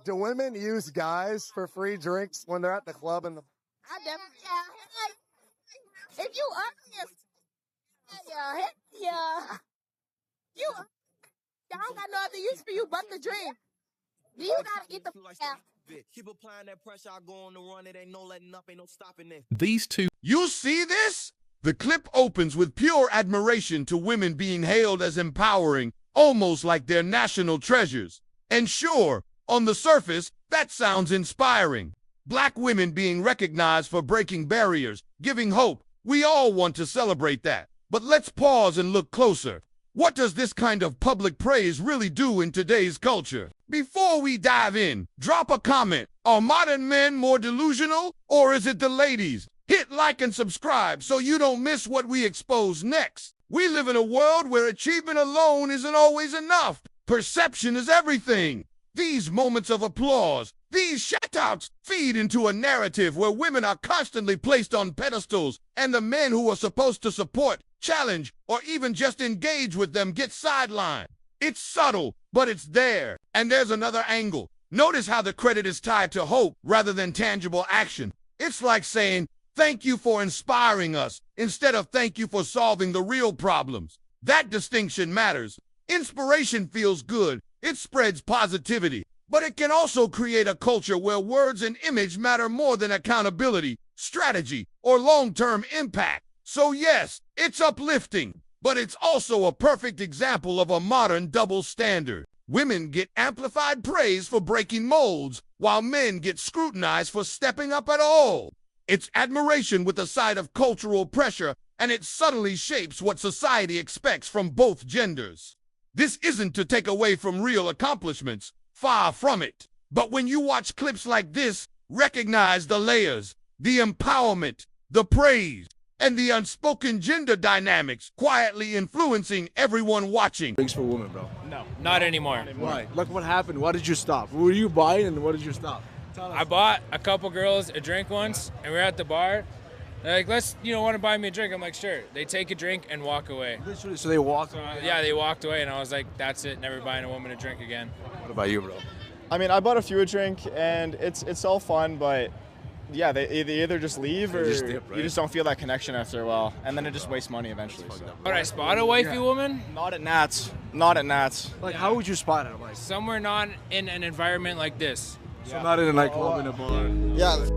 Do women use guys for free drinks when they're at the club and the? I definitely, yeah. If you ugly, yeah. You, I don't got no other use for you but the drink. You gotta get the out. Keep applying that pressure. I go on the run. It ain't no letting up, ain't no stopping it. These two. You see this? The clip opens with pure admiration to women being hailed as empowering, almost like they're national treasures. And sure, on the surface, that sounds inspiring. Black women being recognized for breaking barriers, giving hope. We all want to celebrate that. But let's pause and look closer. What does this kind of public praise really do in today's culture? Before we dive in, drop a comment. Are modern men more delusional, or is it the ladies? Hit like and subscribe so you don't miss what we expose next. We live in a world where achievement alone isn't always enough. Perception is everything. These moments of applause, these shout-outs feed into a narrative where women are constantly placed on pedestals, and the men who are supposed to support, challenge, or even just engage with them get sidelined. It's subtle, but it's there. And there's another angle. Notice how the credit is tied to hope rather than tangible action. It's like saying, thank you for inspiring us, instead of thank you for solving the real problems. That distinction matters. Inspiration feels good. It spreads positivity. But it can also create a culture where words and image matter more than accountability, strategy, or long-term impact. So yes, it's uplifting, but it's also a perfect example of a modern double standard. Women get amplified praise for breaking molds, while men get scrutinized for stepping up at all. It's admiration with a side of cultural pressure, and it subtly shapes what society expects from both genders. This isn't to take away from real accomplishments, far from it. But when you watch clips like this, recognize the layers, the empowerment, the praise, and the unspoken gender dynamics quietly influencing everyone watching. Drinks for women, bro. No, not anymore. Why? Look what happened. Why did you stop? What were you buying and what did you stop? I bought a couple girls a drink once, and we were at the bar. They're like, let's, want to buy me a drink. I'm like, sure. They take a drink and walk away. Literally, so they walked away? Yeah, they walked away, and I was like, that's it, never buying a woman a drink again. What about you, bro? I mean, I bought a few a drink, and it's all fun, but yeah, they either just leave or just dip, right? You just don't feel that connection after a while, and then it just wastes money eventually. So. But I spot a wifey woman? Not at Nats. Not at Nats. Like, how would you spot it? Like, somewhere not in an environment like this. So not in a nightclub, in a bar. Yeah.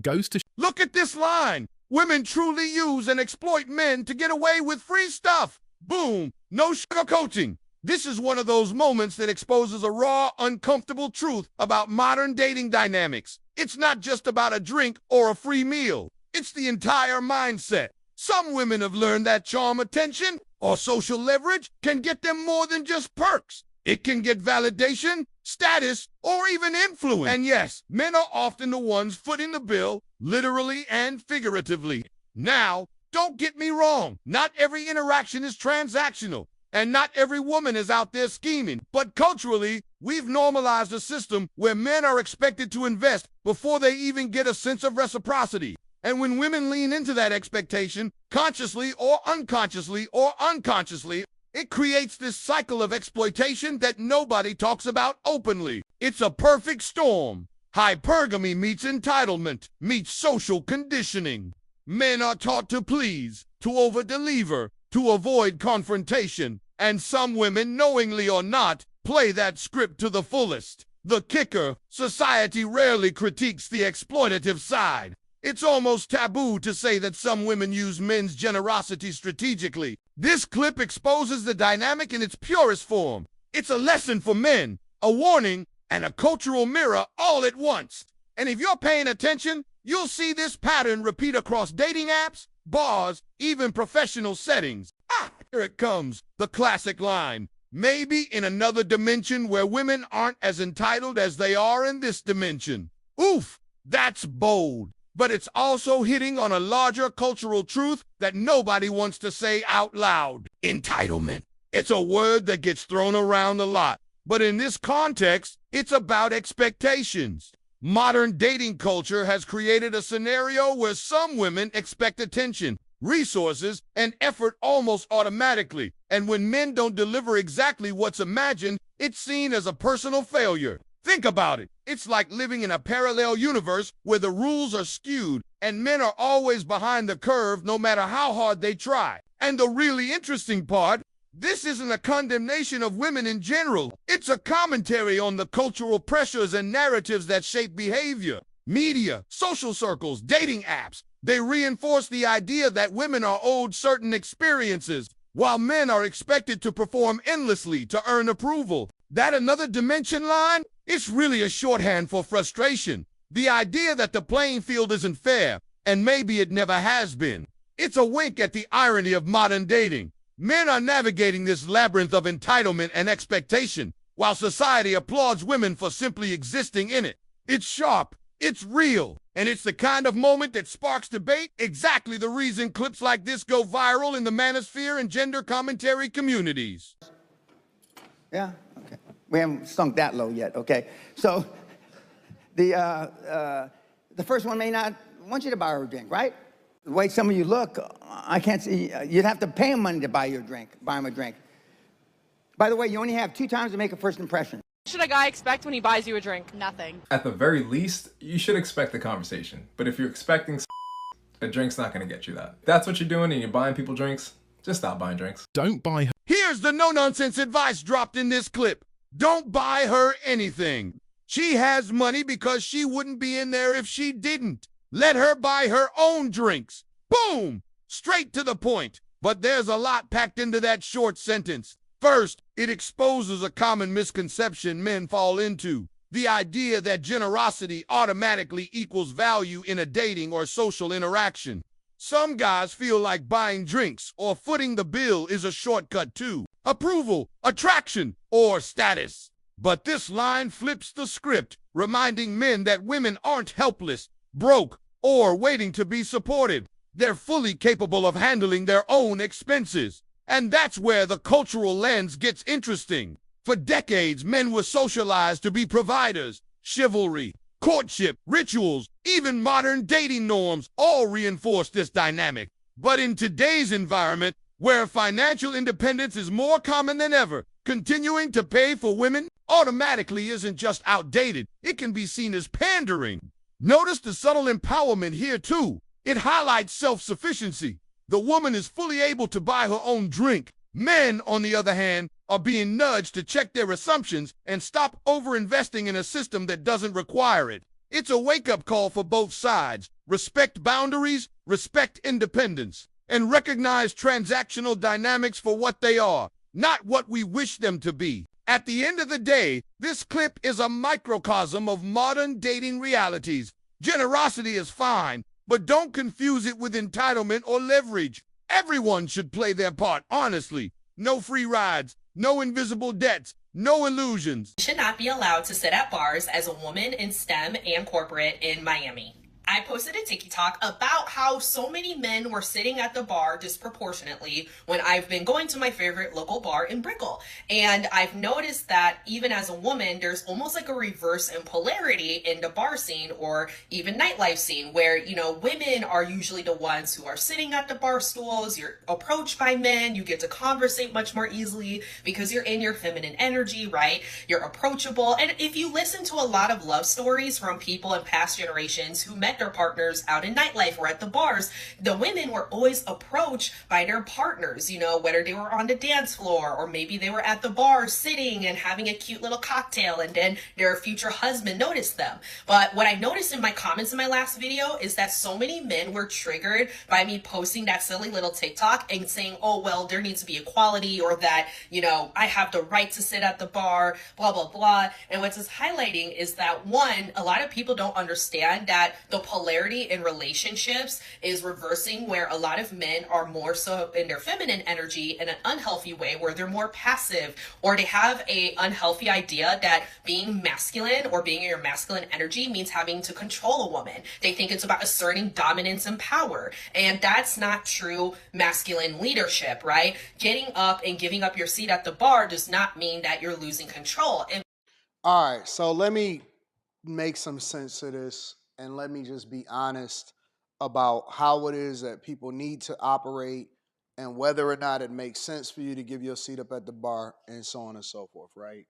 Goes to. Look at this line. Women truly use and exploit men to get away with free stuff. Boom. No sugarcoating. This is one of those moments that exposes a raw, uncomfortable truth about modern dating dynamics. It's not just about a drink or a free meal. It's the entire mindset. Some women have learned that charm, attention, or social leverage can get them more than just perks. It can get validation, status, or even influence. And yes, men are often the ones footing the bill, literally and figuratively. Now, don't get me wrong. Not every interaction is transactional, and not every woman is out there scheming. But culturally, we've normalized a system where men are expected to invest before they even get a sense of reciprocity. And when women lean into that expectation, consciously or unconsciously, it creates this cycle of exploitation that nobody talks about openly. It's a perfect storm. Hypergamy meets entitlement, meets social conditioning. Men are taught to please, to over-deliver, to avoid confrontation. And some women, knowingly or not, play that script to the fullest. The kicker, society rarely critiques the exploitative side. It's almost taboo to say that some women use men's generosity strategically. This clip exposes the dynamic in its purest form. It's a lesson for men, a warning, and a cultural mirror all at once. And if you're paying attention, you'll see this pattern repeat across dating apps, bars, even professional settings. Here it comes, the classic line. Maybe in another dimension where women aren't as entitled as they are in this dimension. Oof, that's bold. But it's also hitting on a larger cultural truth that nobody wants to say out loud. Entitlement. It's a word that gets thrown around a lot. But in this context, it's about expectations. Modern dating culture has created a scenario where some women expect attention, resources, and effort almost automatically. And when men don't deliver exactly what's imagined, it's seen as a personal failure. Think about it. It's like living in a parallel universe where the rules are skewed and men are always behind the curve no matter how hard they try. And the really interesting part, this isn't a condemnation of women in general. It's a commentary on the cultural pressures and narratives that shape behavior. Media, social circles, dating apps, they reinforce the idea that women are owed certain experiences, while men are expected to perform endlessly to earn approval. That another dimension line? It's really a shorthand for frustration. The idea that the playing field isn't fair, and maybe it never has been. It's a wink at the irony of modern dating. Men are navigating this labyrinth of entitlement and expectation, while society applauds women for simply existing in it. It's sharp, it's real, and it's the kind of moment that sparks debate, exactly the reason clips like this go viral in the manosphere and gender commentary communities. Yeah, okay. We haven't sunk that low yet, okay? So, the first one may not want you to buy her a drink, right? The way some of you look, I can't see, you'd have to pay him money to buy him a drink. By the way, you only have 2 times to make a first impression. What should a guy expect when he buys you a drink? Nothing. At the very least, you should expect the conversation. But if you're expecting a drink's not gonna get you that. If that's what you're doing and you're buying people drinks, just stop buying drinks. Don't buy her. Here's the no-nonsense advice dropped in this clip. Don't buy her anything. She has money because she wouldn't be in there if she didn't. Let her buy her own drinks. Boom! Straight to the point. But there's a lot packed into that short sentence. First, it exposes a common misconception men fall into. The idea that generosity automatically equals value in a dating or social interaction. Some guys feel like buying drinks or footing the bill is a shortcut to approval, attraction, or status. But this line flips the script, reminding men that women aren't helpless, broke, or waiting to be supported. They're fully capable of handling their own expenses. And that's where the cultural lens gets interesting. For decades, men were socialized to be providers. Chivalry, courtship, rituals, even modern dating norms all reinforce this dynamic. But in today's environment, where financial independence is more common than ever, continuing to pay for women automatically isn't just outdated. It can be seen as pandering. Notice the subtle empowerment here, too. It highlights self-sufficiency. The woman is fully able to buy her own drink. Men, on the other hand, are being nudged to check their assumptions and stop over-investing in a system that doesn't require it. It's a wake-up call for both sides. Respect boundaries, respect independence, and recognize transactional dynamics for what they are, not what we wish them to be. At the end of the day, this clip is a microcosm of modern dating realities. Generosity is fine, but don't confuse it with entitlement or leverage. Everyone should play their part honestly. No free rides, no invisible debts, no illusions. You should not be allowed to sit at bars as a woman in STEM and corporate in Miami. I posted a TikTok about how so many men were sitting at the bar disproportionately when I've been going to my favorite local bar in Brickell. And I've noticed that even as a woman, there's almost like a reverse in polarity in the bar scene or even nightlife scene where, you know, women are usually the ones who are sitting at the bar stools. You're approached by men. You get to conversate much more easily because you're in your feminine energy, right? You're approachable. And if you listen to a lot of love stories from people in past generations who met their partners out in nightlife or at the bars, the women were always approached by their partners, you know, whether they were on the dance floor or maybe they were at the bar sitting and having a cute little cocktail and then their future husband noticed them. But what I noticed in my comments in my last video is that so many men were triggered by me posting that silly little TikTok and saying, oh, well, there needs to be equality or that, you know, I have the right to sit at the bar, blah, blah, blah. And what's this highlighting is that, one, a lot of people don't understand that the polarity in relationships is reversing, where a lot of men are more so in their feminine energy in an unhealthy way where they're more passive, or they have a unhealthy idea that being masculine or being in your masculine energy means having to control a woman. They think it's about asserting dominance and power, and that's not true masculine leadership, right? Getting up and giving up your seat at the bar does not mean that you're losing control. All right, so let me make some sense of this. And let me just be honest about how it is that people need to operate and whether or not it makes sense for you to give your seat up at the bar and so on and so forth, right?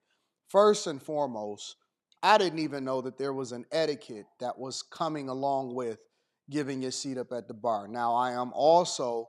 First and foremost, I didn't even know that there was an etiquette that was coming along with giving your seat up at the bar. Now, I am also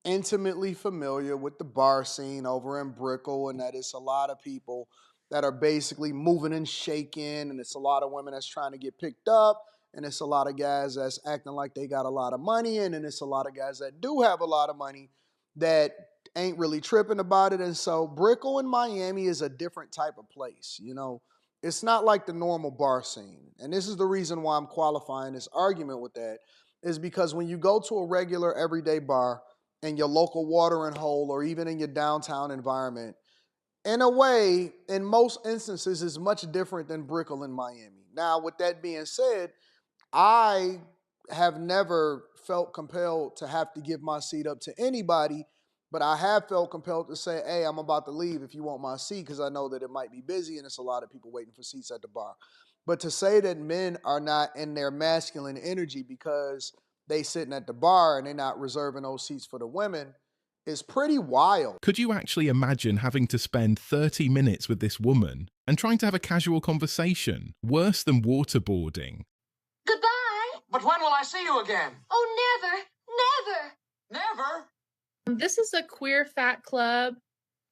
intimately familiar with the bar scene over in Brickell, and that it's a lot of people that are basically moving and shaking, and it's a lot of women that's trying to get picked up, and it's a lot of guys that's acting like they got a lot of money, and then it's a lot of guys that do have a lot of money that ain't really tripping about it. And so Brickell in Miami is a different type of place. You know, it's not like the normal bar scene. And this is the reason why I'm qualifying this argument with that, is because when you go to a regular everyday bar in your local watering hole or even in your downtown environment, in a way, in most instances, is much different than Brickell in Miami. Now, with that being said, I have never felt compelled to have to give my seat up to anybody, but I have felt compelled to say, hey, I'm about to leave if you want my seat, because I know that it might be busy and it's a lot of people waiting for seats at the bar. But to say that men are not in their masculine energy because they sitting at the bar and they're not reserving those seats for the women is pretty wild. Could you actually imagine having to spend 30 minutes with this woman and trying to have a casual conversation? Worse than waterboarding. Goodbye. But when will I see you again? Oh, never. Never? This is a queer fat club.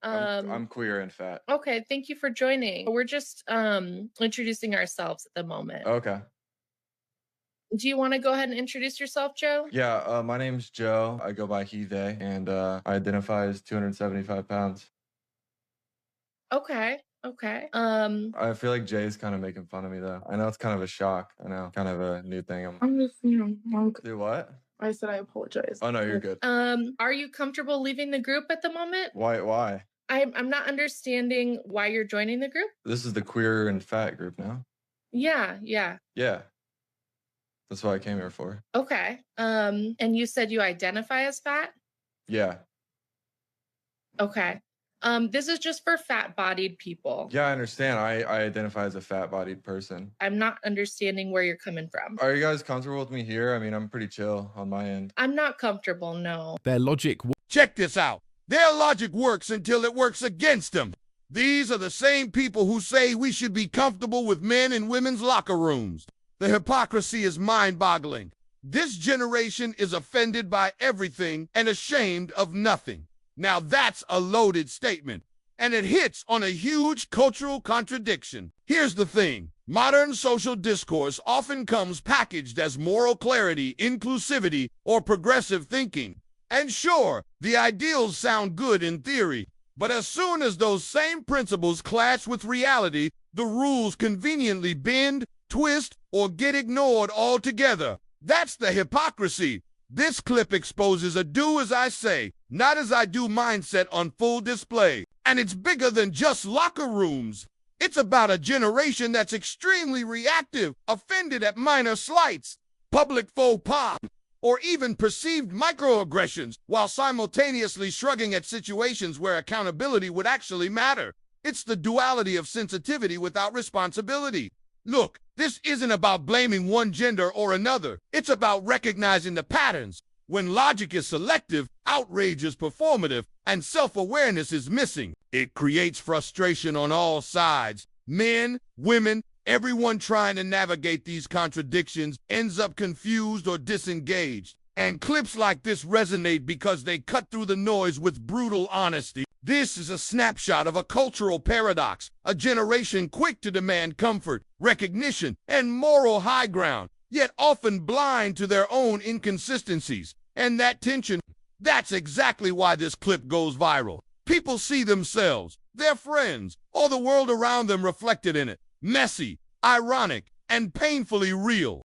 I'm queer and fat. Okay, thank you for joining. We're just introducing ourselves at the moment. Okay. Do you want to go ahead and introduce yourself, Joe? Yeah, my name's Joe. I go by he, they, and I identify as 275 pounds. Okay. I feel like Jay's kind of making fun of me, though. I know it's kind of a shock. I know, kind of a new thing. I'm just, Do what? I said I apologize. Oh, no, you're good. Are you comfortable leaving the group at the moment? Why? I'm not understanding why you're joining the group. This is the queer and fat group now. Yeah. Yeah. That's what I came here for. Okay. And you said you identify as fat? Yeah. Okay. This is just for fat-bodied people. Yeah, I understand. I identify as a fat-bodied person. I'm not understanding where you're coming from. Are you guys comfortable with me here? I mean, I'm pretty chill on my end. I'm not comfortable, no. Their logic... Check this out. Their logic works until it works against them. These are the same people who say we should be comfortable with men in women's locker rooms. The hypocrisy is mind-boggling. This generation is offended by everything and ashamed of nothing. Now that's a loaded statement, and it hits on a huge cultural contradiction. Here's the thing. Modern social discourse often comes packaged as moral clarity, inclusivity, or progressive thinking. And sure, the ideals sound good in theory, but as soon as those same principles clash with reality, the rules conveniently bend, twist, or get ignored altogether. That's the hypocrisy. This clip exposes a do as I say, not as I do mindset on full display. And it's bigger than just locker rooms. It's about a generation that's extremely reactive, offended at minor slights, public faux pas, or even perceived microaggressions, while simultaneously shrugging at situations where accountability would actually matter. It's the duality of sensitivity without responsibility. Look, this isn't about blaming one gender or another. It's about recognizing the patterns. When logic is selective, outrage is performative, and self-awareness is missing. It creates frustration on all sides. Men, women, everyone trying to navigate these contradictions ends up confused or disengaged. And clips like this resonate because they cut through the noise with brutal honesty. This is a snapshot of a cultural paradox, a generation quick to demand comfort, recognition, and moral high ground, yet often blind to their own inconsistencies. And that tension, that's exactly why this clip goes viral. People see themselves, their friends, or the world around them reflected in it. Messy, ironic, and painfully real.